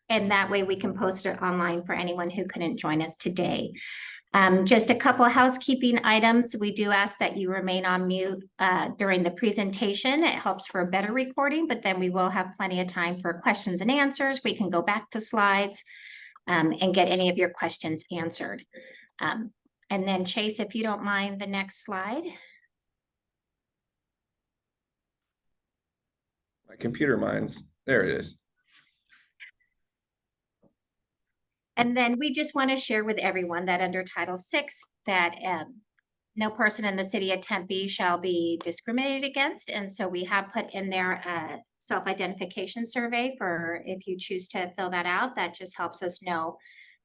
And that way we can post it online for anyone who couldn't join us today. Just a couple of housekeeping items. We do ask that you remain on mute during the presentation. It helps for a better recording, but then we will have plenty of time for questions and answers. We can go back to slides and get any of your questions answered. And then Chase, if you don't mind, the next slide. My computer minds. There it is. And then we just want to share with everyone that under Title VI, that no person in the city of Tempe shall be discriminated against. And so we have put in there a self-identification survey for if you choose to fill that out. That just helps us know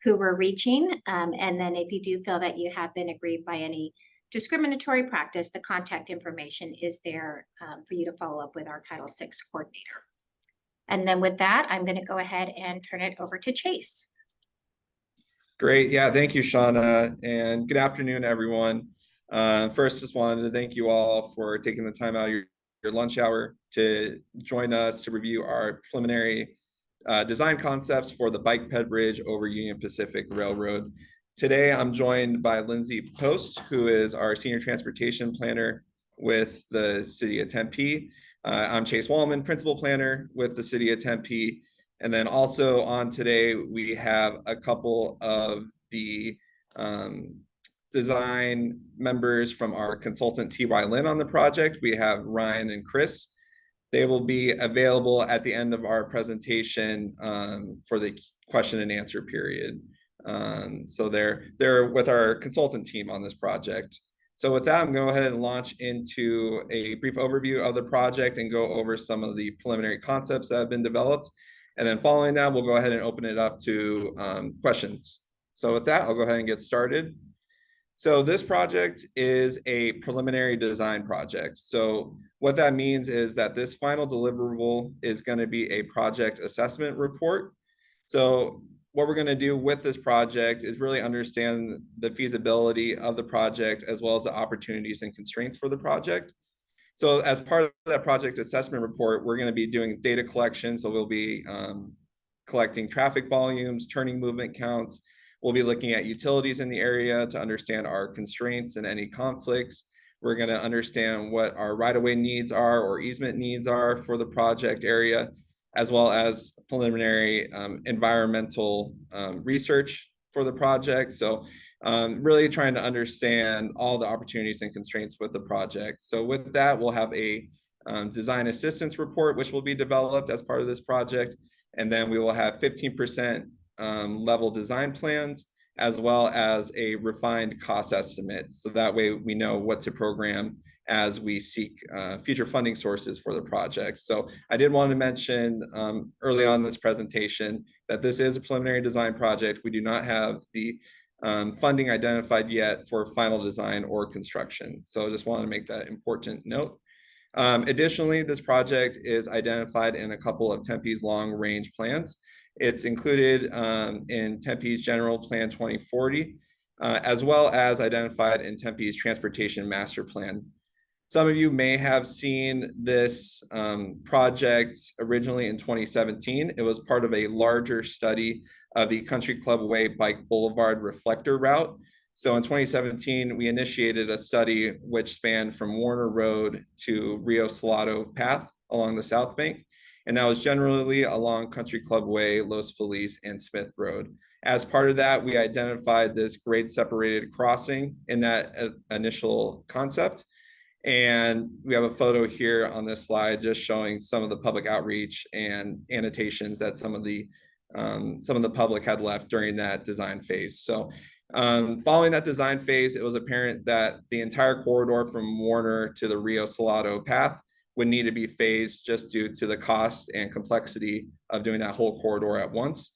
who we're reaching. And then if you do feel that you have been aggrieved by any discriminatory practice, the contact information is there for you to follow up with our Title VI coordinator. And then with that, I'm going to go ahead and turn it over to Chase. Great. Yeah, thank you, Shauna, and good afternoon, everyone. First, just wanted to thank you all for taking the time out of your lunch hour to join us to review our preliminary design concepts for the bike ped bridge over Union Pacific Railroad. Today, I'm joined by Lindsay Post, who is our Senior Transportation Planner with the City of Tempe. I'm Chase Wallman, Principal Planner with the City of Tempe. And then also on today, we have a couple of the design members from our consultant TY Lin on the project. We have Ryan and Chris. They will be available at the end of our presentation for the question and answer period. So they're with our consultant team on this project. So with that, I'm going to go ahead and launch into a brief overview of the project and go over some of the preliminary concepts that have been developed. And then following that, we'll go ahead and open it up to questions. So with that, I'll go ahead and get started. So this project is a preliminary design project. So what that means is that this final deliverable is going to be a project assessment report. So what we're going to do with this project is really understand the feasibility of the project as well as the opportunities and constraints for the project. So as part of that project assessment report, we're going to be doing data collection. So we'll be collecting traffic volumes, turning movement counts. We'll be looking at utilities in the area to understand our constraints and any conflicts. We're going to understand what our right-of-way needs are or easement needs are for the project area, as well as preliminary environmental research for the project. So really trying to understand all the opportunities and constraints with the project. So with that, we'll have a design assistance report, which will be developed as part of this project. And then we will have 15% level design plans, as well as a refined cost estimate. So that way we know what to program as we seek future funding sources for the project. So I did want to mention early on in this presentation that this is a preliminary design project. We do not have the funding identified yet for final design or construction. So I just want to make that important note. Additionally, this project is identified in a couple of Tempe's long range plans. It's included in Tempe's General Plan 2040, as well as identified in Tempe's Transportation Master Plan. Some of you may have seen this project originally in 2017. It was part of a larger study of the Country Club Way Bike Boulevard Reflector Route. So in 2017, we initiated a study which spanned from Warner Road to Rio Salado Path along the South Bank. And that was generally along Country Club Way, Los Feliz, and Smith Road. As part of that, we identified this grade separated crossing in that initial concept. And we have a photo here on this slide just showing some of the public outreach and annotations that some of the public had left during that design phase. So following that design phase, it was apparent that the entire corridor from Warner to the Rio Salado Path would need to be phased just due to the cost and complexity of doing that whole corridor at once.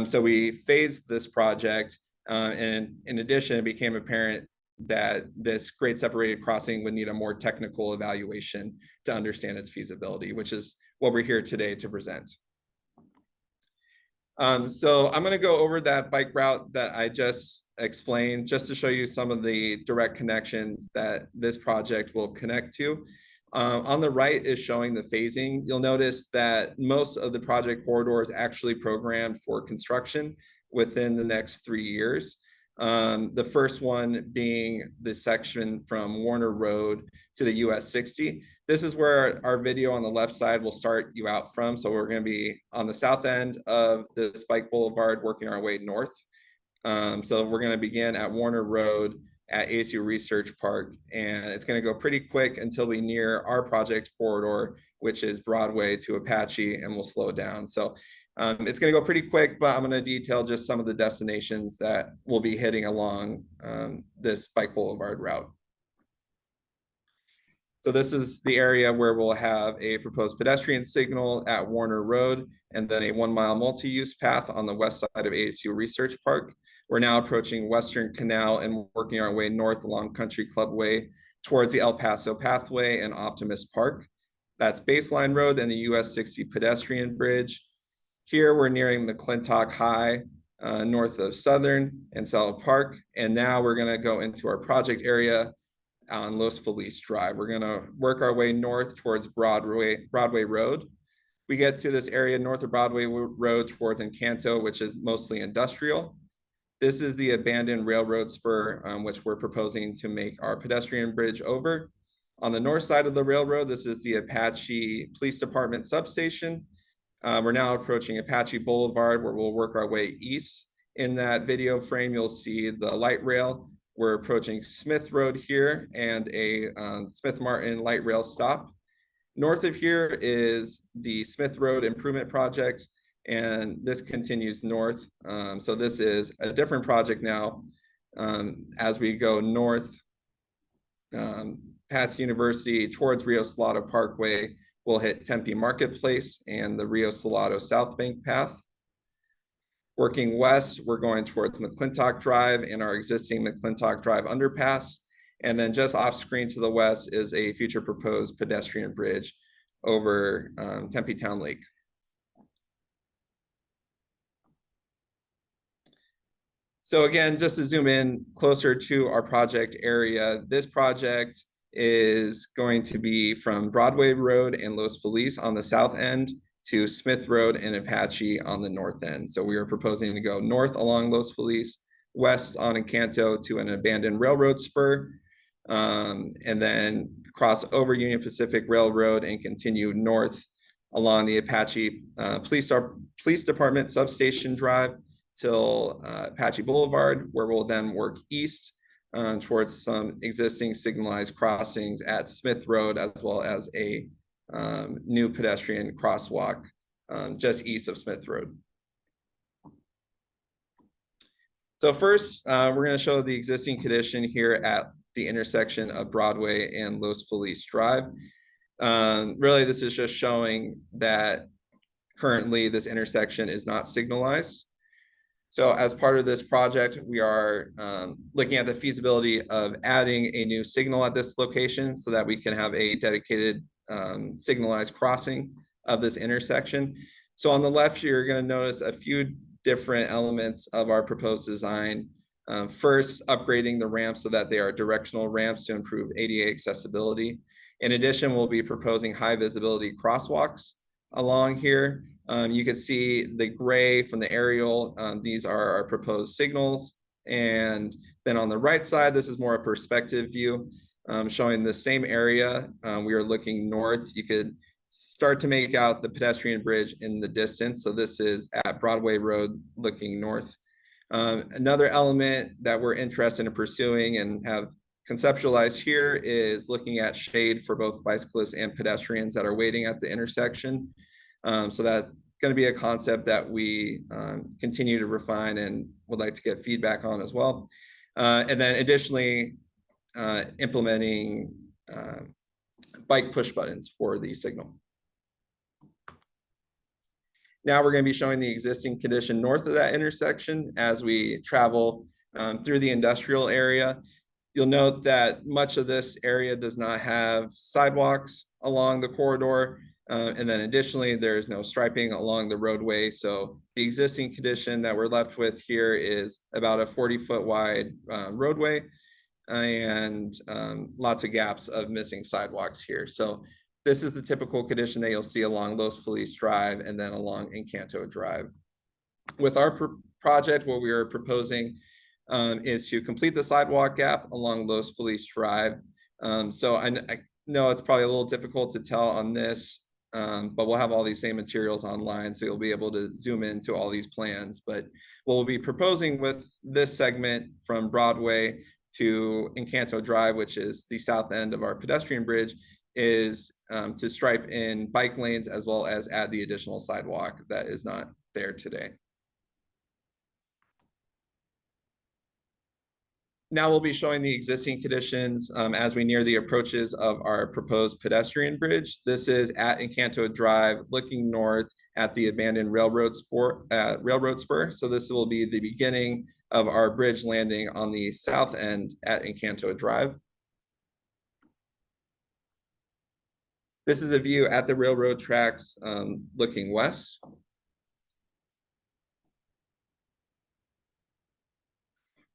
So we phased this project, and in addition, it became apparent that this grade separated crossing would need a more technical evaluation to understand its feasibility, which is what we're here today to present. So I'm going to go over that bike route that I just explained, just to show you some of the direct connections that this project will connect to. On the right is showing the phasing. You'll notice that most of the project corridor is actually programmed for construction within the next 3 years. The first one being the section from Warner Road to the US 60. This is where our video on the left side will start you out from. So we're going to be on the south end of the Spike Boulevard, working our way north. So we're going to begin at Warner Road at ASU Research Park, and it's going to go pretty quick until we near our project corridor, which is Broadway to Apache, and we'll slow down. So it's going to go pretty quick, but I'm going to detail just some of the destinations that we'll be hitting along this Spike Boulevard route. So this is the area where we'll have a proposed pedestrian signal at Warner Road, and then a 1 mile multi-use path on the west side of ASU Research Park. We're now approaching Western Canal and working our way north along Country Club Way towards the El Paso Pathway and Optimist Park. That's Baseline Road and the US 60 pedestrian bridge. Here we're nearing McClintock High, north of Southern and South Park. And now we're gonna go into our project area on Los Feliz Drive. We're gonna work our way north towards Broadway Road. We get to this area north of Broadway Road towards Encanto, which is mostly industrial. This is the abandoned railroad spur, which we're proposing to make our pedestrian bridge over. On the north side of the railroad, this is the Apache Police Department substation. We're now approaching Apache Boulevard, where we'll work our way east. In that video frame, you'll see the light rail. We're approaching Smith Road here and a Smith Martin light rail stop. North of here is the Smith Road Improvement Project, and this continues north. So this is a different project now. As we go north past University towards Rio Salado Parkway, we'll hit Tempe Marketplace and the Rio Salado South Bank path. Working west, we're going towards McClintock Drive and our existing McClintock Drive underpass. And then just off screen to the west is a future proposed pedestrian bridge over Tempe Town Lake. So again, just to zoom in closer to our project area, this project is going to be from Broadway Road and Los Feliz on the south end to Smith Road and Apache on the north end. So we are proposing to go north along Los Feliz, west on Encanto to an abandoned railroad spur, and then cross over Union Pacific Railroad and continue north along the Apache Police Department Substation Drive till Apache Boulevard, where we'll then work east towards some existing signalized crossings at Smith Road, as well as a new pedestrian crosswalk just east of Smith Road. So first, we're going to show the existing condition here at the intersection of Broadway and Los Feliz Drive. Really, this is just showing that currently this intersection is not signalized. So as part of this project, we are looking at the feasibility of adding a new signal at this location so that we can have a dedicated signalized crossing of this intersection. So on the left, you're going to notice a few different elements of our proposed design. First, upgrading the ramps so that they are directional ramps to improve ADA accessibility. In addition, we'll be proposing high visibility crosswalks along here. You can see the gray from the aerial. These are our proposed signals. And then on the right side, this is more a perspective view showing the same area. We are looking north. You could start to make out the pedestrian bridge in the distance. So this is at Broadway Road looking north. Another element that we're interested in pursuing and have conceptualized here is looking at shade for both bicyclists and pedestrians that are waiting at the intersection. So that's going to be a concept that we continue to refine and would like to get feedback on as well. And then additionally, implementing bike push buttons for the signal. Now we're going to be showing the existing condition north of that intersection as we travel through the industrial area. You'll note that much of this area does not have sidewalks along the corridor. And then additionally, there's no striping along the roadway. So the existing condition that we're left with here is about a 40-foot wide roadway. and lots of gaps of missing sidewalks here. So this is the typical condition that you'll see along Los Feliz Drive and then along Encanto Drive. With our project, what we are proposing is to complete the sidewalk gap along Los Feliz Drive. So I know it's probably a little difficult to tell on this, but we'll have all these same materials online, so you'll be able to zoom into all these plans. But what we'll be proposing with this segment from Broadway to Encanto Drive, which is the south end of our pedestrian bridge, is to stripe in bike lanes as well as add the additional sidewalk that is not there today. Now we'll be showing the existing conditions as we near the approaches of our proposed pedestrian bridge. This is at Encanto Drive, looking north at the abandoned railroad spur. So this will be the beginning of our bridge landing on the south end at Encanto Drive. This is a view at the railroad tracks looking west.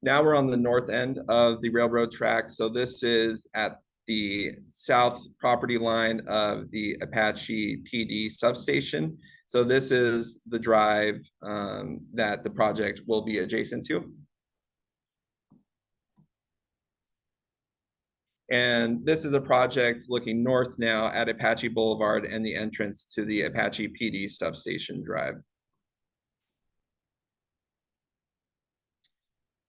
Now we're on the north end of the railroad track. So this is at the south property line of the Apache PD substation. So this is the drive that the project will be adjacent to. And this is a project looking north now at Apache Boulevard and the entrance to the Apache PD substation drive.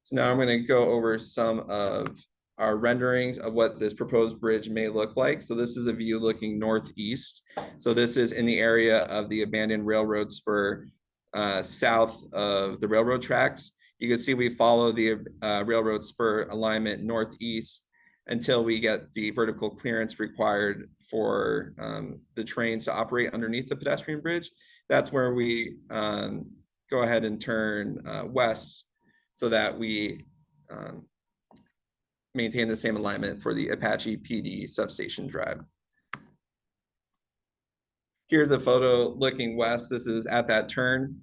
So now I'm going to go over some of our renderings of what this proposed bridge may look like. So this is a view looking northeast. So this is in the area of the abandoned railroad spur south of the railroad tracks. You can see we follow the railroad spur alignment northeast until we get the vertical clearance required for the trains to operate underneath the pedestrian bridge. That's where we go ahead and turn west so that we maintain the same alignment for the Apache PD substation drive. Here's a photo looking west. This is at that turn.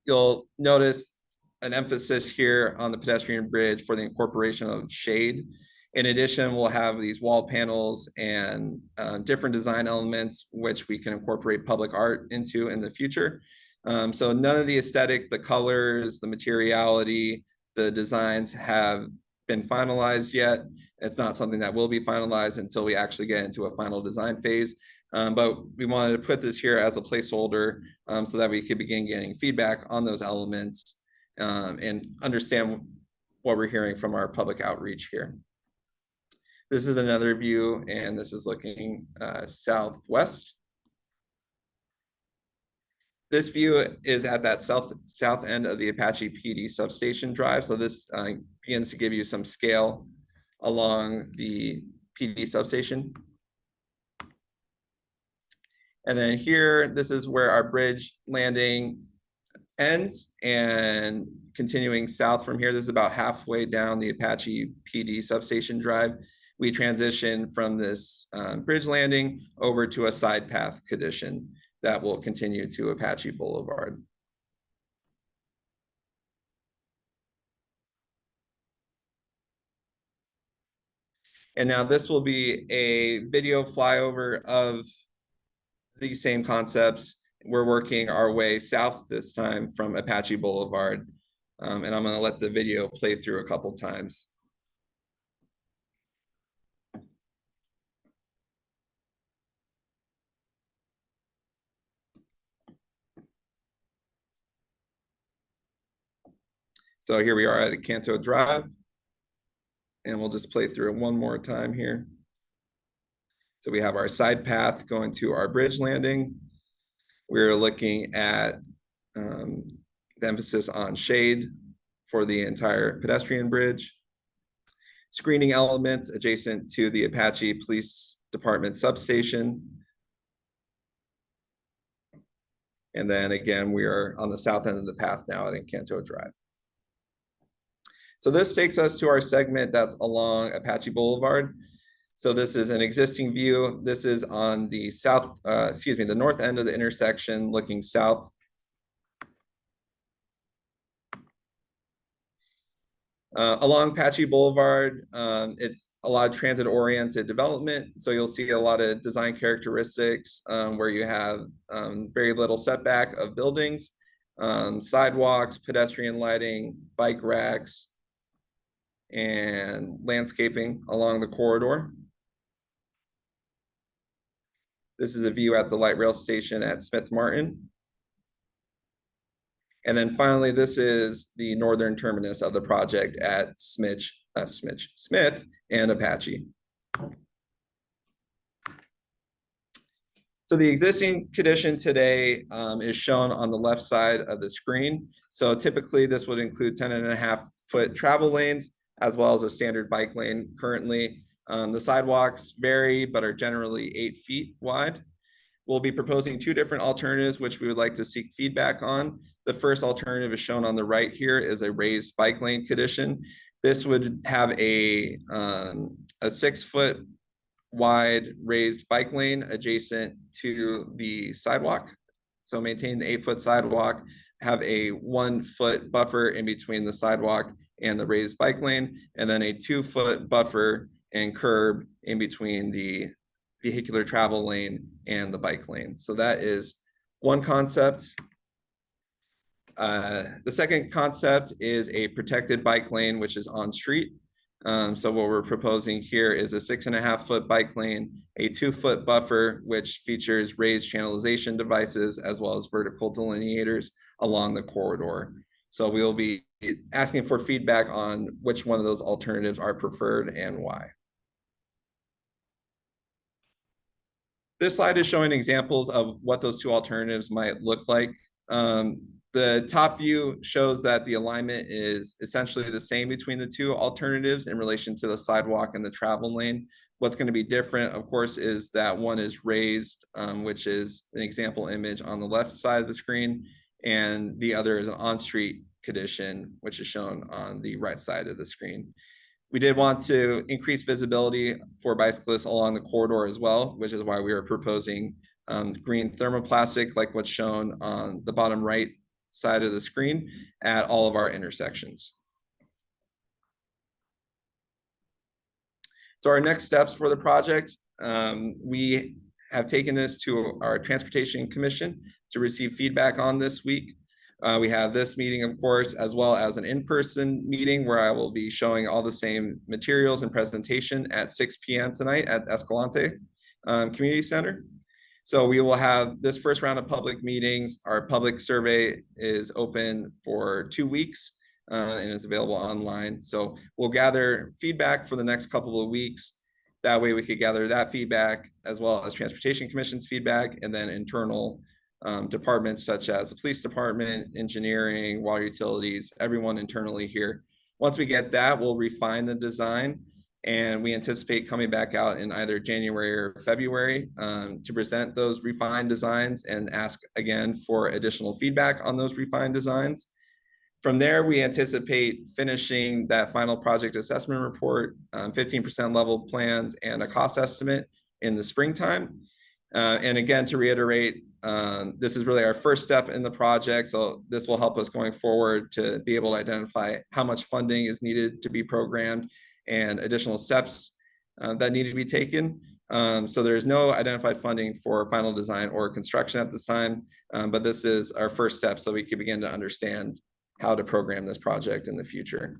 You'll notice an emphasis here on the pedestrian bridge for the incorporation of shade. In addition, we'll have these wall panels and different design elements, which we can incorporate public art into in the future. So none of the aesthetic, the colors, the materiality, the designs have been finalized yet. It's not something that will be finalized until we actually get into a final design phase. But we wanted to put this here as a placeholder so that we could begin getting feedback on those elements and understand what we're hearing from our public outreach here. This is another view, and this is looking southwest. This view is at that south end of the Apache PD substation drive. So this begins to give you some scale along the PD substation. And then here, this is where our bridge landing ends, and continuing south from here, this is about halfway down the Apache PD substation drive. We transition from this bridge landing over to a side path condition that will continue to Apache Boulevard. And now this will be a video flyover of these same concepts. We're working our way south this time from Apache Boulevard. And I'm going to let the video play through a couple times. So here we are at Encanto Drive, and we'll just play through it one more time here. So we have our side path going to our bridge landing. We're looking at the emphasis on shade for the entire pedestrian bridge. Screening elements adjacent to the Apache Police Department substation. And then again, we are on the south end of the path now at Encanto Drive. So this takes us to our segment that's along Apache Boulevard. So this is an existing view. This is on the the north end of the intersection looking south. Along Patchy Boulevard, it's a lot of transit-oriented development, so you'll see a lot of design characteristics where you have very little setback of buildings, sidewalks, pedestrian lighting, bike racks, and landscaping along the corridor. This is a view at the light rail station at Smith Martin. And then finally, this is the northern terminus of the project at Smith and Apache. So the existing condition today is shown on the left side of the screen. So typically this would include 10.5-foot travel lanes, as well as a standard bike lane currently. The sidewalks vary, but are generally 8 feet wide. We'll be proposing 2 different alternatives, which we would like to seek feedback on. The first alternative is shown on the right here is a raised bike lane condition. This would have a 6-foot wide raised bike lane adjacent to the sidewalk. So maintain the 8-foot sidewalk, have a 1-foot buffer in between the sidewalk and the raised bike lane, and then a 2-foot buffer and curb in between the vehicular travel lane and the bike lane. So that is one concept. The second concept is a protected bike lane, which is on street. So what we're proposing here is a 6.5-foot bike lane, a 2-foot buffer, which features raised channelization devices, as well as vertical delineators along the corridor. So we'll be asking for feedback on which one of those alternatives are preferred and why. This slide is showing examples of what those 2 alternatives might look like. The top view shows that the alignment is essentially the same between the 2 alternatives in relation to the sidewalk and the travel lane. What's going to be different, of course, is that one is raised, which is an example image on the left side of the screen, and the other is an on-street condition, which is shown on the right side of the screen. We did want to increase visibility for bicyclists along the corridor as well, which is why we are proposing green thermoplastic, like what's shown on the bottom right side of the screen at all of our intersections. So our next steps for the project, we have taken this to our Transportation Commission to receive feedback on this week. We have this meeting, of course, as well as an in-person meeting where I will be showing all the same materials and presentation at 6 p.m. tonight at Escalante Community Center. So we will have this first round of public meetings. Our public survey is open for 2 weeks and is available online. So we'll gather feedback for the next couple of weeks. That way we could gather that feedback as well as Transportation Commission's feedback, and then internal departments such as the police department, engineering, water utilities, everyone internally here. Once we get that, we'll refine the design, and we anticipate coming back out in either January or February to present those refined designs and ask again for additional feedback on those refined designs. From there, we anticipate finishing that final project assessment report, 15% level plans, and a cost estimate in the springtime. And again, to reiterate, this is really our first step in the project. So this will help us going forward to be able to identify how much funding is needed to be programmed and additional steps that need to be taken. So there's no identified funding for final design or construction at this time, but this is our first step so we can begin to understand how to program this project in the future.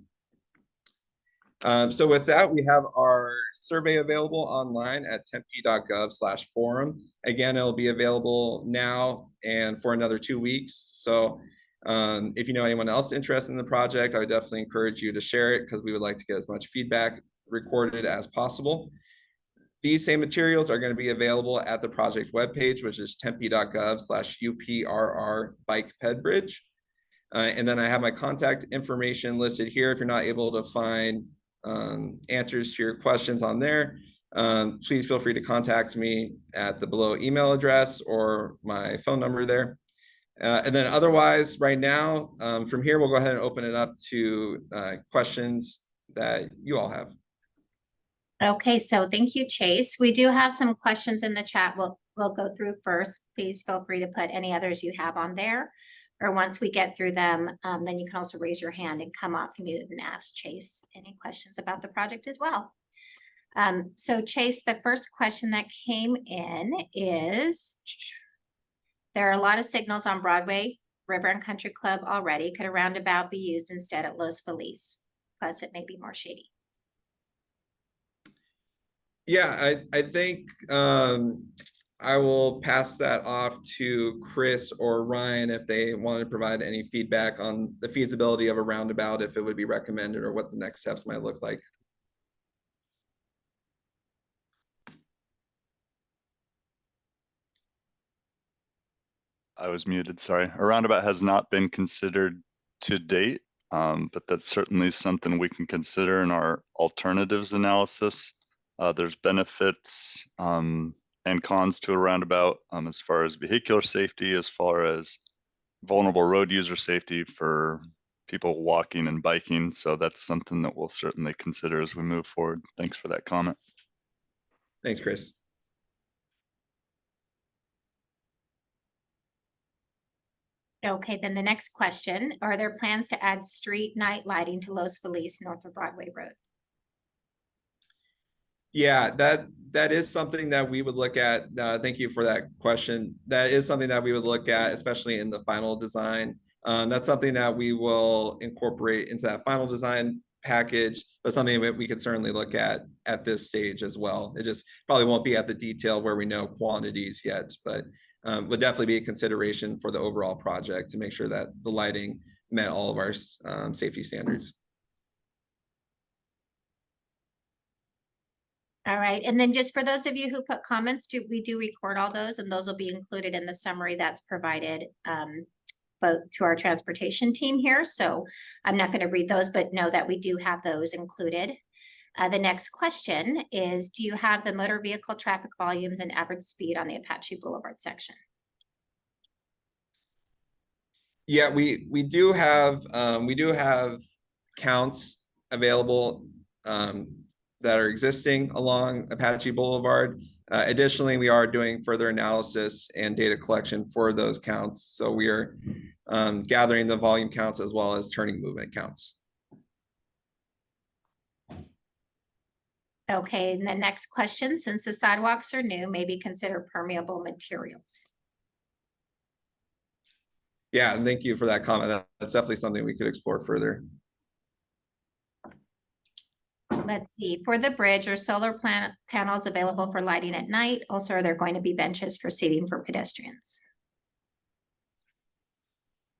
So with that, we have our survey available online at tempe.gov/forum. Again, it'll be available now and for another 2 weeks. So if you know anyone else interested in the project, I would definitely encourage you to share it because we would like to get as much feedback recorded as possible. These same materials are going to be available at the project webpage, which is tempe.gov/UPRR Bike Ped Bridge. And then I have my contact information listed here. If you're not able to find answers to your questions on there, please feel free to contact me at the below email address or my phone number there. And then otherwise, right now, from here, we'll go ahead and open it up to questions that you all have. Okay, so thank you, Chase. We do have some questions in the chat we'll go through first. Please feel free to put any others you have on there. or once we get through them, then you can also raise your hand and come off mute and ask Chase any questions about the project as well. So Chase, the first question that came in is, there are a lot of signals on Broadway, River and Country Club already. Could a roundabout be used instead at Los Feliz? Plus, it may be more shady. Yeah, I think I will pass that off to Chris or Ryan if they want to provide any feedback on the feasibility of a roundabout, if it would be recommended or what the next steps might look like. I was muted, sorry. A roundabout has not been considered to date, but that's certainly something we can consider in our alternatives analysis. There's benefits and cons to a roundabout as far as vehicular safety, as far as vulnerable road user safety for people walking and biking. So that's something that we'll certainly consider as we move forward. Thanks for that comment. Thanks, Chris. Okay, then the next question, are there plans to add street night lighting to Los Feliz north of Broadway Road? Yeah, that is something that we would look at. Thank you for that question. That is something that we would look at, especially in the final design. That's something that we will incorporate into that final design package, but something that we could certainly look at this stage as well. It just probably won't be at the detail where we know quantities yet, but would definitely be a consideration for the overall project to make sure that the lighting met all of our safety standards. All right, and then just for those of you who put comments, we do record all those, and those will be included in the summary that's provided both to our transportation team here. So I'm not going to read those, but know that we do have those included. The next question is, do you have the motor vehicle traffic volumes and average speed on the Apache Boulevard section? Yeah, we do have counts available that are existing along Apache Boulevard. Additionally, we are doing further analysis and data collection for those counts. So we are gathering the volume counts as well as turning movement counts. Okay, and the next question, since the sidewalks are new, maybe consider permeable materials. Yeah, and thank you for that comment. That's definitely something we could explore further. Let's see, for the bridge, are solar panels available for lighting at night? Also, are there going to be benches for seating for pedestrians?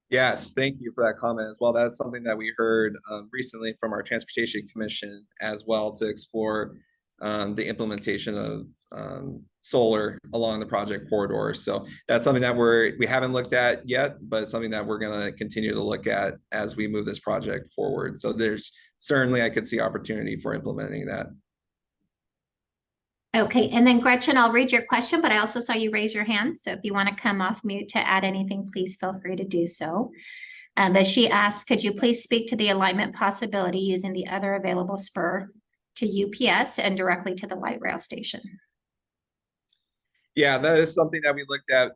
Yes, thank you for that comment as well. That's something that we heard recently from our Transportation Commission as well, to explore the implementation of solar along the project corridor. So that's something that we haven't looked at yet, but something that we're going to continue to look at as we move this project forward. So there's certainly, I could see opportunity for implementing that. Okay, and then Gretchen, I'll read your question, but I also saw you raise your hand. So if you want to come off mute to add anything, please feel free to do so. But she asked, could you please speak to the alignment possibility using the other available spur to UPS and directly to the light rail station? Yeah, that is something that we looked at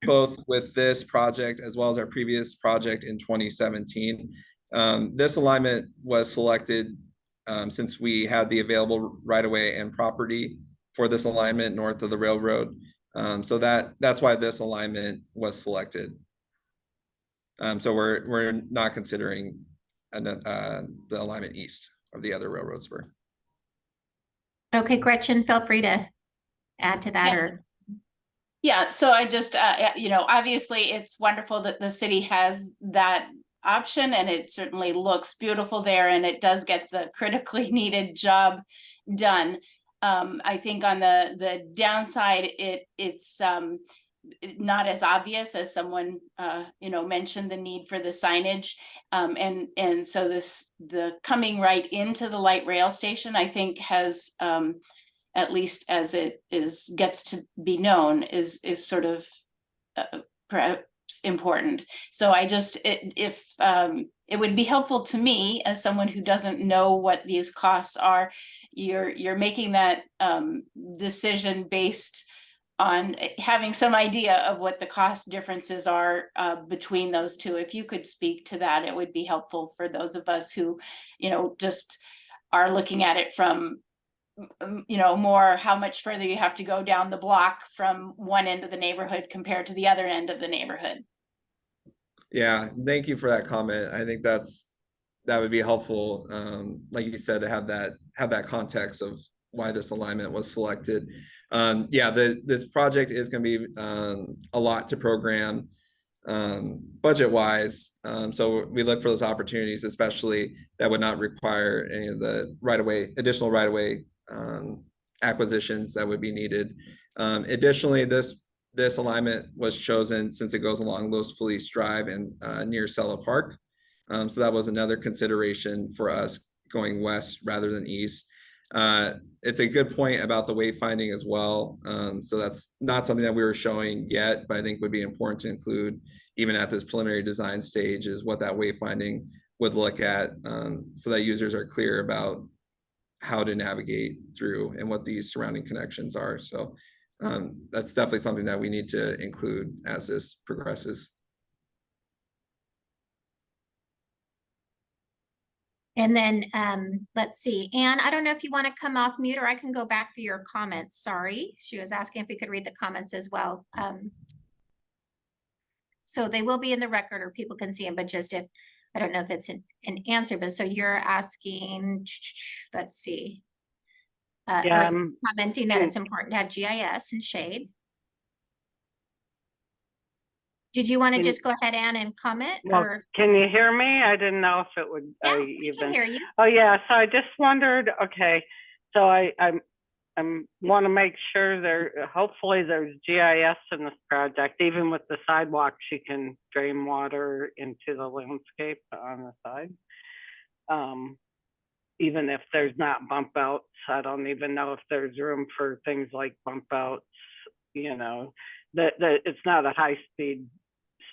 both with this project as well as our previous project in 2017. This alignment was selected since we had the available right-of-way and property for this alignment north of the railroad. So that's why this alignment was selected. So we're not considering the alignment east of the other railroad spur. Okay, Gretchen, feel free to add to that. Or yeah, so I just obviously it's wonderful that the city has that option, and it certainly looks beautiful there, and it does get the critically needed job done. I think on the downside, it's not as obvious as someone mentioned the need for the signage, and so the coming right into the light rail station, I think, has at least as it gets to be known, is sort of perhaps important. So I just, if it would be helpful to me as someone who doesn't know what these costs are, you're making that decision based on having some idea of what the cost differences are between those two. If you could speak to that, it would be helpful for those of us who, just are looking at it from, more how much further you have to go down the block from one end of the neighborhood compared to the other end of the neighborhood. Yeah, thank you for that comment. I think that would be helpful, like you said, to have that context of why this alignment was selected. Yeah, this project is going to be a lot to program budget wise. So we look for those opportunities, especially that would not require any of the additional right of way acquisitions that would be needed. Additionally, this alignment was chosen since it goes along Los Feliz Drive and near Sella Park. So that was another consideration for us going west rather than east. It's a good point about the wayfinding as well. So that's not something that we were showing yet, but I think would be important to include even at this preliminary design stage is what that wayfinding would look at, so that users are clear about how to navigate through and what these surrounding connections are. So that's definitely something that we need to include as this progresses. And then, let's see, Anne, I don't know if you want to come off mute or I can go back through your comments. Sorry. She was asking if we could read the comments as well. So they will be in the record or people can see them, but just if, I don't know if it's an answer, but so you're asking, let's see. Yeah, or commenting that it's important to have GIS and shade. Did you want to Can- just go ahead, Anne, and comment well, or? can you hear me? I didn't know if it would, Yeah, I we can even, hear you. oh yeah, so I just wondered, okay, so I'm want to make sure hopefully there's GIS in this project, even with the sidewalks, you can drain water into the landscape on the side. Even if there's not bump outs, I don't even know if there's room for things like bump outs, that it's not a high speed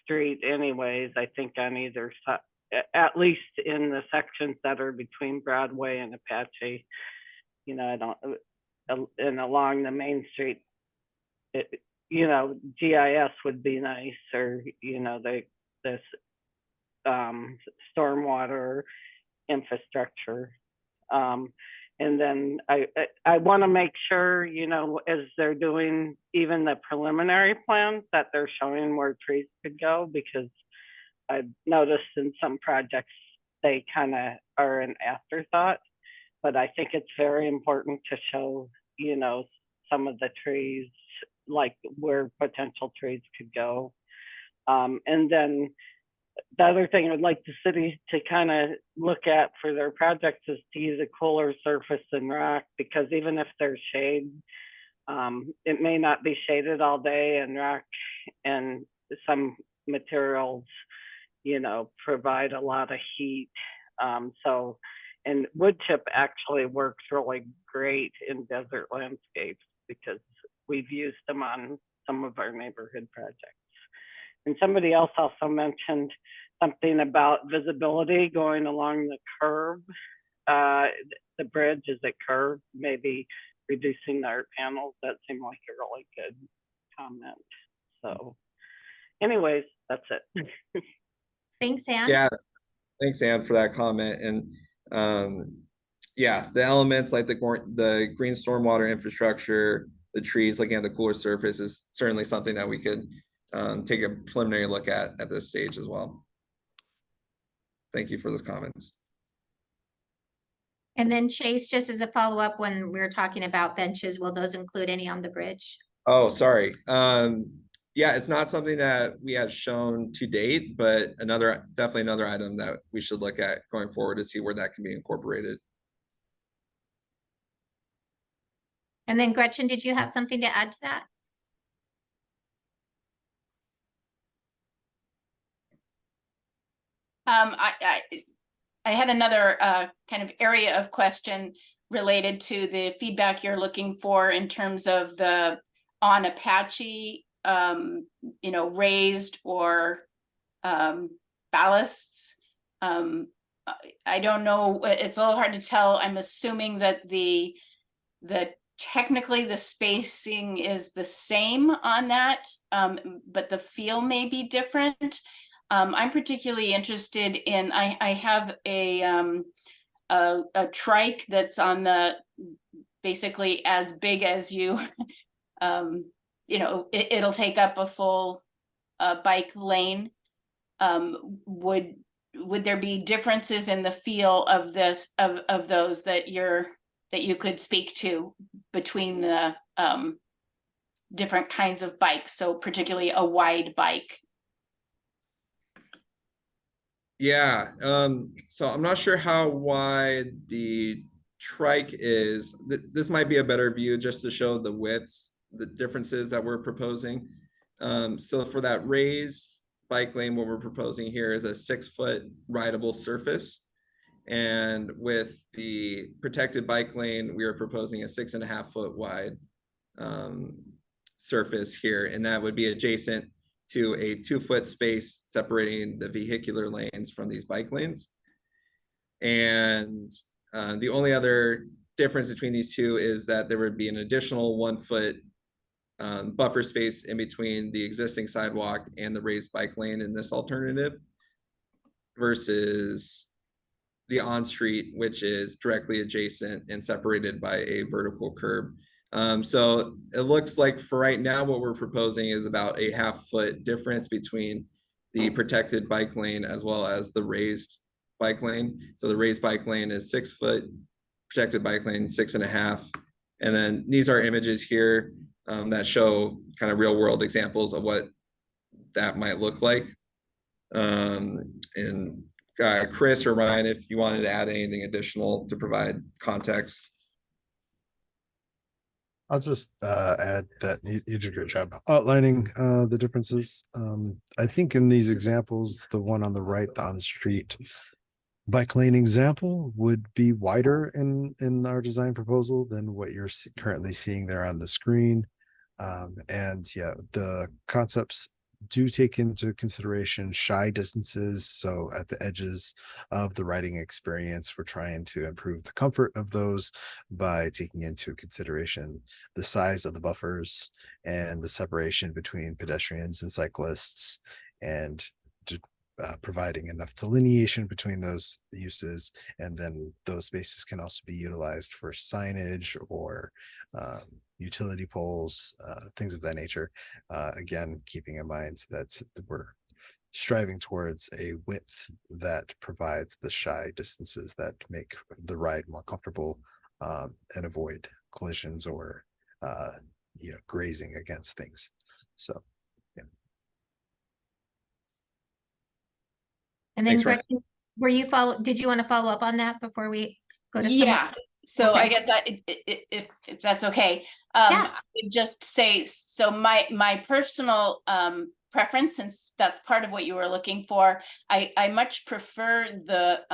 street anyways, I think on either side, at least in the sections that are between Broadway and Apache. I don't, and along the main street, GIS would be nice, or this stormwater infrastructure. And then I want to make sure, as they're doing even the preliminary plans, that they're showing where trees could go, because I've noticed in some projects they kind of are an afterthought. But I think it's very important to show, some of the trees, like where potential trees could go. And then the other thing I'd like the city to kind of look at for their projects is to use a cooler surface than rock, because even if there's shade, it may not be shaded all day, and rock and some materials, provide a lot of heat. And wood chip actually works really great in desert landscapes, because we've used them on some of our neighborhood projects. And somebody else also mentioned something about visibility going along the curb. The bridge is at curve, maybe reducing the art panels. That seemed like a really good comment. So anyways, that's it. Thanks, Anne. Yeah, thanks, Anne, for that comment. And yeah, the elements like the green stormwater infrastructure, the trees, looking at the cooler surface is certainly something that we could take a preliminary look at this stage as well. Thank you for those comments. And then Chase, just as a follow-up, when we were talking about benches, will those include any on the bridge? Oh, sorry. Yeah, it's not something that we have shown to date, but definitely another item that we should look at going forward to see where that can be incorporated. And then Gretchen, did you have something to add to that? I had another kind of area of question related to the feedback you're looking for in terms of the on Apache, raised or ballasts. I don't know, it's a little hard to tell. I'm assuming that the technically the spacing is the same on that, but the feel may be different. I'm particularly interested in, I have a trike that's on the, basically as big as you, it'll take up a full bike lane. Would there be differences in the feel of this, of those that you could speak to between the different kinds of bikes, so particularly a wide bike? Yeah, so I'm not sure how wide the trike is. This might be a better view just to show the widths, the differences that we're proposing. So for that raised bike lane, what we're proposing here is a 6-foot rideable surface. And with the protected bike lane, we are proposing a 6.5-foot wide surface here, and that would be adjacent to a 2-foot space separating the vehicular lanes from these bike lanes. And the only other difference between these two is that there would be an additional 1-foot buffer space in between the existing sidewalk and the raised bike lane in this alternative versus the on-street, which is directly adjacent and separated by a vertical curb. So it looks like for right now, what we're proposing is about a 1/2-foot difference between the protected bike lane as well as the raised bike lane. So the raised bike lane is 6 foot, protected bike lane 6.5. And then these are images here that show kind of real world examples of what that might look like. And Chris or Ryan, if you wanted to add anything additional to provide context. I'll just add that you did a great job outlining the differences. I think in these examples, the one on the right, the on-street bike lane example would be wider in our design proposal than what you're currently seeing there on the screen. And yeah, the concepts do take into consideration shy distances. So at the edges of the riding experience, we're trying to improve the comfort of those by taking into consideration the size of the buffers and the separation between pedestrians and cyclists, and providing enough delineation between those uses. And then those spaces can also be utilized for signage or utility poles, things of that nature. Again, keeping in mind that we're striving towards a width that provides the shy distances that make the ride more comfortable, and avoid collisions or grazing against things. So yeah. And then Thanks, Ryan. Gretchen, did you want to follow up on that before we go to someone? Yeah, so I Okay. guess if that's okay, Yeah. I would just say, so my personal preference, since that's part of what you were looking for, I much prefer the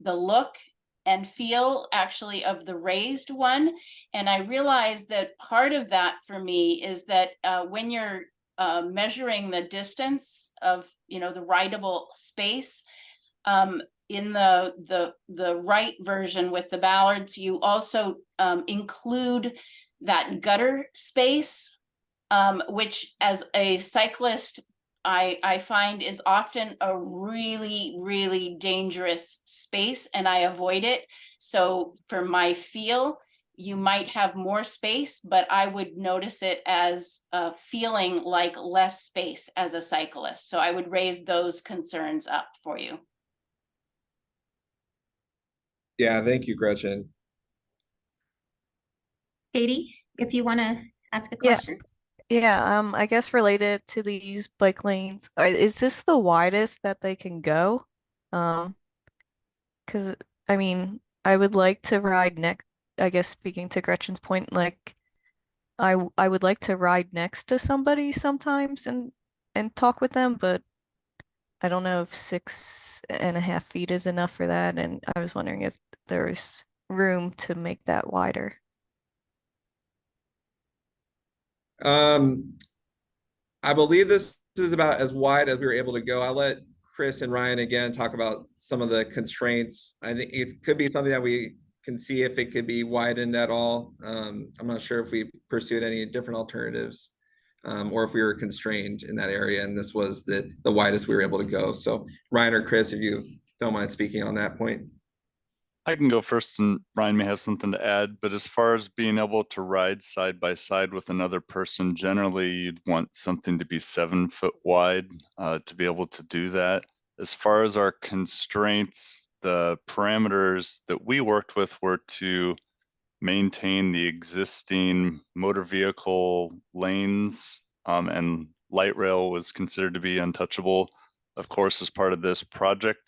look and feel actually of the raised one. And I realize that part of that for me is that when you're measuring the distance of the rideable space, in the right version with the ballards, you also include that gutter space, which as a cyclist, I find is often a really, really dangerous space, and I avoid it. So for my feel, you might have more space, but I would notice it as feeling like less space as a cyclist. So I would raise those concerns up for you. Yeah, thank you, Gretchen. Katie, if you want to ask a Yeah. question. Yeah, I guess related to these bike lanes, is this the widest that they can go? Because I mean, I would like to ride next, I guess speaking to Gretchen's point, like I would like to ride next to somebody sometimes and talk with them, but I don't know if 6.5 feet is enough for that, and I was wondering if there's room to make that wider. I believe this is about as wide as we were able to go. I'll let Chris and Ryan again talk about some of the constraints. I think it could be something that we can see if it could be widened at all. I'm not sure if we pursued any different alternatives, or if we were constrained in that area, and this was the widest we were able to go. So Ryan or Chris, if you don't mind speaking on that point. I can go first and Ryan may have something to add, but as far as being able to ride side by side with another person, generally you'd want something to be 7 foot wide to be able to do that. As far as our constraints, the parameters that we worked with were to maintain the existing motor vehicle lanes, and light rail was considered to be untouchable, of course, as part of this project.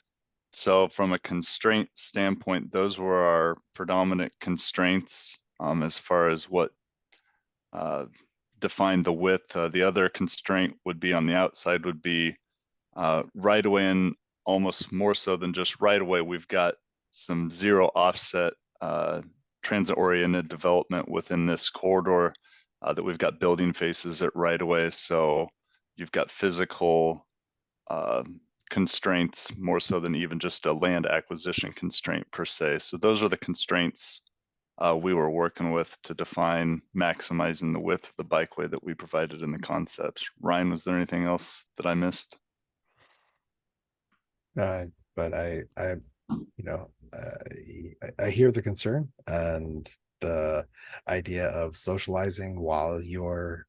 So from a constraint standpoint, those were our predominant constraints as far as what defined the width. The other constraint would be on the outside would be right away, and almost more so than just right away. We've got some zero offset transit oriented development within this corridor that we've got building faces at right away. So you've got physical constraints more so than even just a land acquisition constraint per se. So those are the constraints we were working with to define maximizing the width of the bikeway that we provided in the concepts. Ryan, was there anything else that I missed? But I hear the concern and the idea of socializing while you're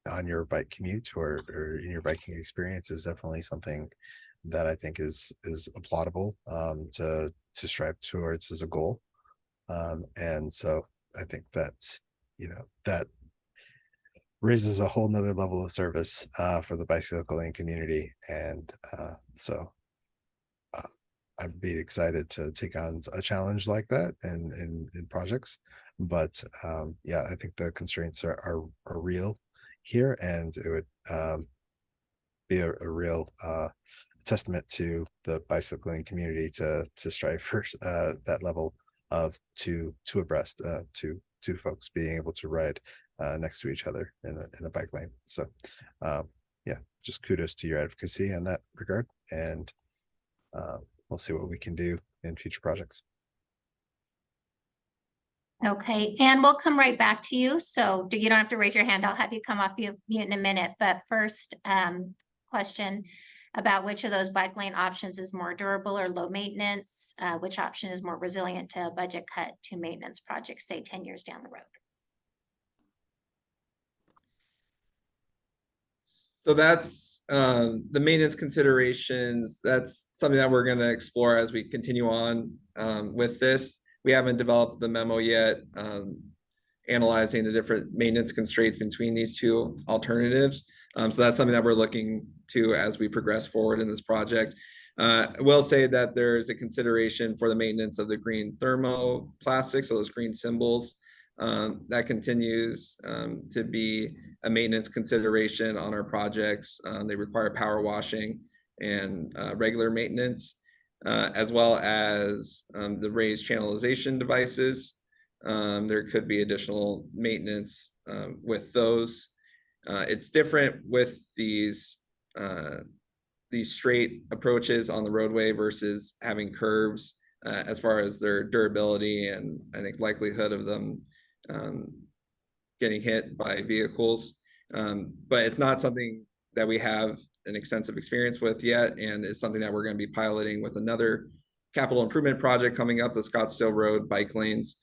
on your bike commute or in your biking experience is definitely something that I think is applaudable to strive towards as a goal. And so I think that, that raises a whole nother level of service for the bicycling community. And so I'd be excited to take on a challenge like that in projects. But yeah, I think the constraints are real here, and it would be a real testament to the bicycling community to strive for that level of two abreast, two folks being able to ride next to each other in a bike lane. So yeah, just kudos to your advocacy in that regard, and we'll see what we can do in future projects. Okay, and we'll come right back to you. So you don't have to raise your hand. I'll have you come off mute in a minute. But first, question about which of those bike lane options is more durable or low maintenance? Which option is more resilient to a budget cut to maintenance projects, say 10 years down the road? So that's the maintenance considerations. That's something that we're going to explore as we continue on with this. We haven't developed the memo yet, analyzing the different maintenance constraints between these two alternatives. So that's something that we're looking to as we progress forward in this project. I will say that there's a consideration for the maintenance of the green thermoplastics, so those green symbols. That continues to be a maintenance consideration on our projects. They require power washing and regular maintenance, as well as the raised channelization devices. There could be additional maintenance with those. It's different with these straight approaches on the roadway versus having curves as far as their durability and I think likelihood of them getting hit by vehicles. But it's not something that we have an extensive experience with yet, and it's something that we're going to be piloting with another capital improvement project coming up, the Scottsdale Road bike lanes.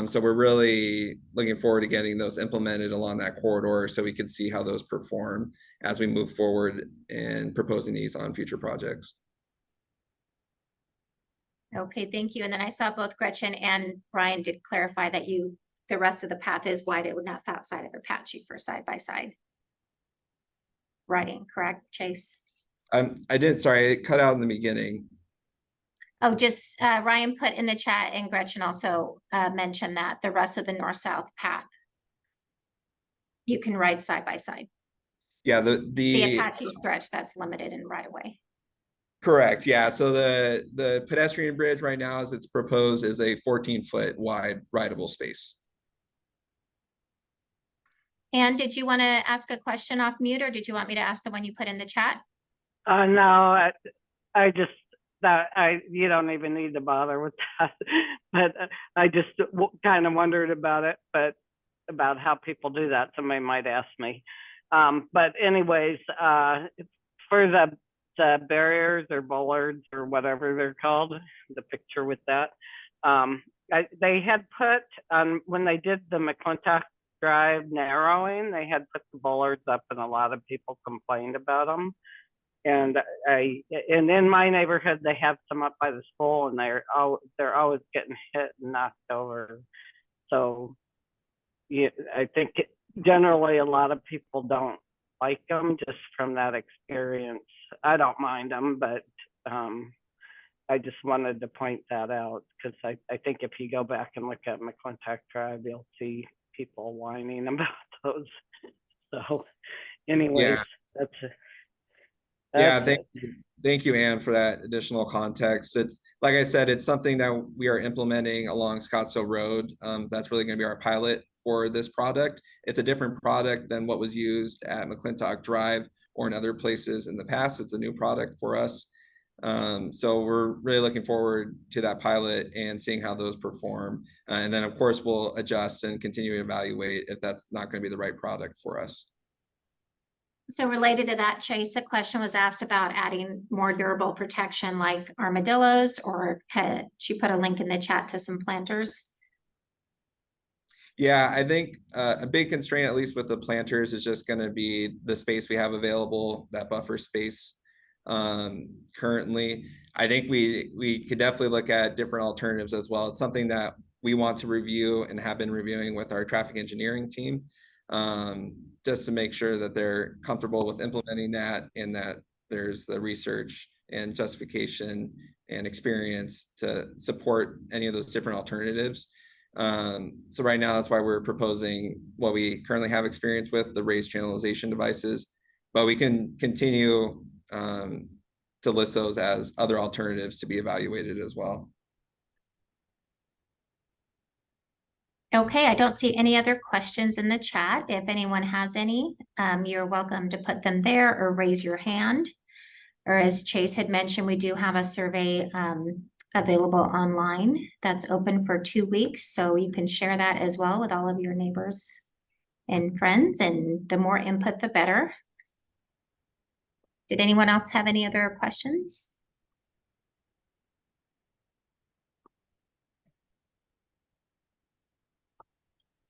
So we're really looking forward to getting those implemented along that corridor so we can see how those perform as we move forward and proposing these on future projects. Okay, thank you. And then I saw both Gretchen and Brian did clarify that the rest of the path is wide. It would not fall outside of Apache for side-by-side riding, correct, Chase? I didn't, sorry, it cut out in the beginning. Oh, just Ryan put in the chat and Gretchen also mentioned that the rest of the north-south path you can ride side-by-side. Yeah, The Apache stretch that's limited in right-of-way. Correct. Yeah. So the pedestrian bridge right now, as it's proposed, is a 14-foot wide rideable space. And did you want to ask a question off mute, or did you want me to ask the one you put in the chat? No, that you don't even need to bother with that. But I just kind of wondered about it, but about how people do that. Somebody might ask me. But anyways, for the barriers or bollards or whatever they're called, the picture with that, they had put when they did the McClintock Drive narrowing, they had put the bollards up, and a lot of people complained about them. And in my neighborhood, they have some up by the school, and they're always getting hit and knocked over. So yeah, I think generally a lot of people don't like them just from that experience. I don't mind them, but I just wanted to point that out because I think if you go back and look at McClintock Drive, you'll see people whining about those. So anyways, that's it. Yeah, thank you, Ann, for that additional context. It's like I said, it's something that we are implementing along Scottsdale Road. That's really going to be our pilot for this product. It's a different product than what was used at McClintock Drive or in other places in the past. It's a new product for us. So we're really looking forward to that pilot and seeing how those perform. And then of course we'll adjust and continue to evaluate if that's not going to be the right product for us. So related to that, Chase, a question was asked about adding more durable protection like armadillos, or she put a link in the chat to some planters. Yeah, I think a big constraint, at least with the planters, is just going to be the space we have available, that buffer space. Currently, I think we could definitely look at different alternatives as well. It's something that we want to review and have been reviewing with our traffic engineering team, just to make sure that they're comfortable with implementing that and that there's the research and justification and experience to support any of those different alternatives. So right now, that's why we're proposing what we currently have experience with, the raised channelization devices, but we can continue to list those as other alternatives to be evaluated as well. Okay, I don't see any other questions in the chat. If anyone has any, you're welcome to put them there or raise your hand. Or as Chase had mentioned, we do have a survey available online that's open for 2 weeks. So you can share that as well with all of your neighbors and friends, and the more input, the better. Did anyone else have any other questions?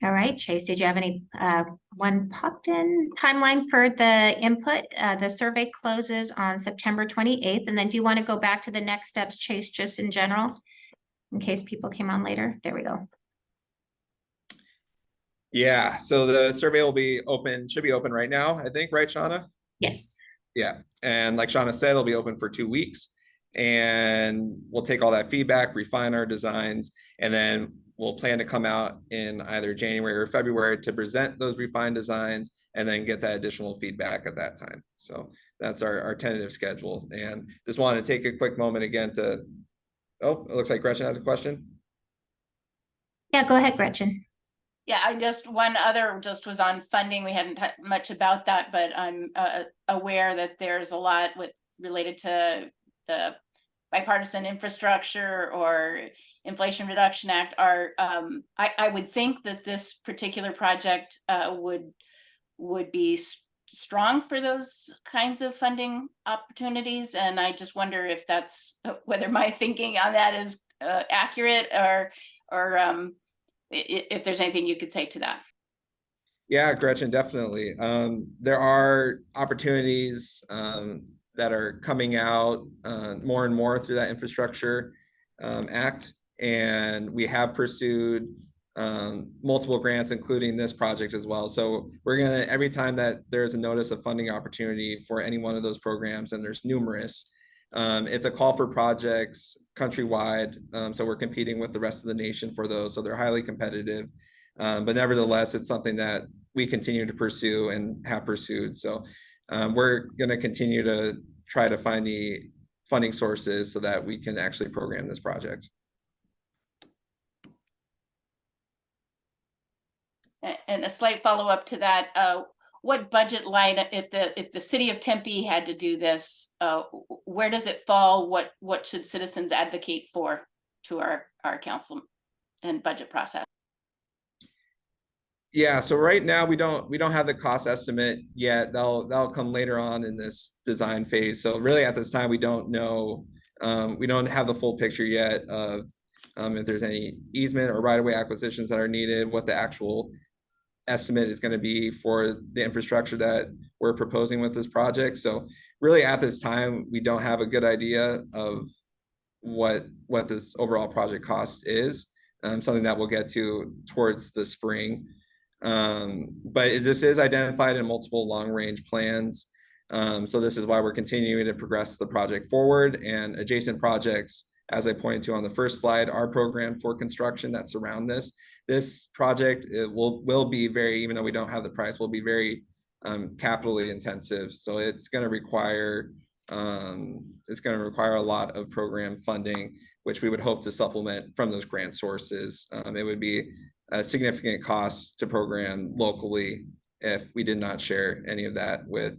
All right, Chase, did you have any, one popped in timeline for the input? The survey closes on September 28th. And then do you want to go back to the next steps, Chase, just in general, in case people came on later? There we go. Yeah, so the survey will be open, should be open right now, I think, right, Shauna? Yes. Yeah, and like Shauna said, it'll be open for 2 weeks, and we'll take all that feedback, refine our designs, and then we'll plan to come out in either January or February to present those refined designs and then get that additional feedback at that time. So that's our tentative schedule. And just wanted to take a quick moment again to, oh, it looks like Gretchen has a question. Yeah, go ahead, Gretchen. Yeah, I just, one other just was on funding. We hadn't talked much about that, but I'm aware that there's a lot related to the bipartisan infrastructure or Inflation Reduction Act. I would think that this particular project would be strong for those kinds of funding opportunities. And I just wonder if that's, whether my thinking on that is accurate, or if there's anything you could say to that. Yeah, Gretchen, definitely. There are opportunities that are coming out more and more through that Infrastructure Act. And we have pursued multiple grants, including this project as well. So we're gonna, every time that there's a notice of funding opportunity for any one of those programs, and there's numerous, it's a call for projects countrywide. So we're competing with the rest of the nation for those. So they're highly competitive. But nevertheless, it's something that we continue to pursue and have pursued. So we're going to continue to try to find the funding sources so that we can actually program this project. And a slight follow-up to that, what budget line, if the city of Tempe had to do this, where does it fall? What should citizens advocate for to our council and budget process? Yeah, so right now we don't have the cost estimate yet. That'll come later on in this design phase. So really at this time, we don't know, we don't have the full picture yet of if there's any easement or right-of-way acquisitions that are needed, what the actual estimate is going to be for the infrastructure that we're proposing with this project. So really at this time, we don't have a good idea of what this overall project cost is. Something that we'll get to towards the spring. But this is identified in multiple long-range plans. So this is why we're continuing to progress the project forward, and adjacent projects, as I pointed to on the first slide, are programmed for construction that surround this. This project, it will be very, even though we don't have the price, will be very capitally intensive. So it's going to require a lot of program funding, which we would hope to supplement from those grant sources. It would be a significant cost to program locally if we did not share any of that with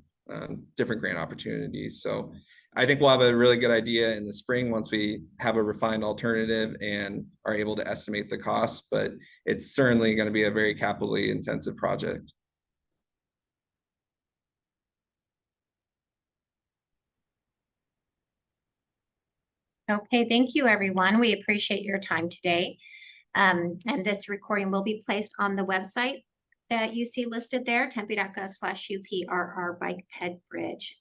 different grant opportunities. So I think we'll have a really good idea in the spring once we have a refined alternative and are able to estimate the costs, but it's certainly going to be a very capitally intensive project. Okay, thank you, everyone. We appreciate your time today. And this recording will be placed on the website that you see listed there, tempe.gov/UPRR Bike Ped Bridge.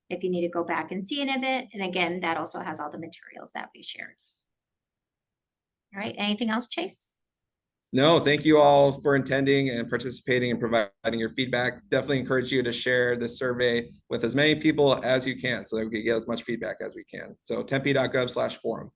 If you need to go back and see any of it. And again, that also has all the materials that we shared. All right, anything else, Chase? No, thank you all for attending and participating and providing your feedback. Definitely encourage you to share this survey with as many people as you can so that we can get as much feedback as we can. So tempe.gov/forum.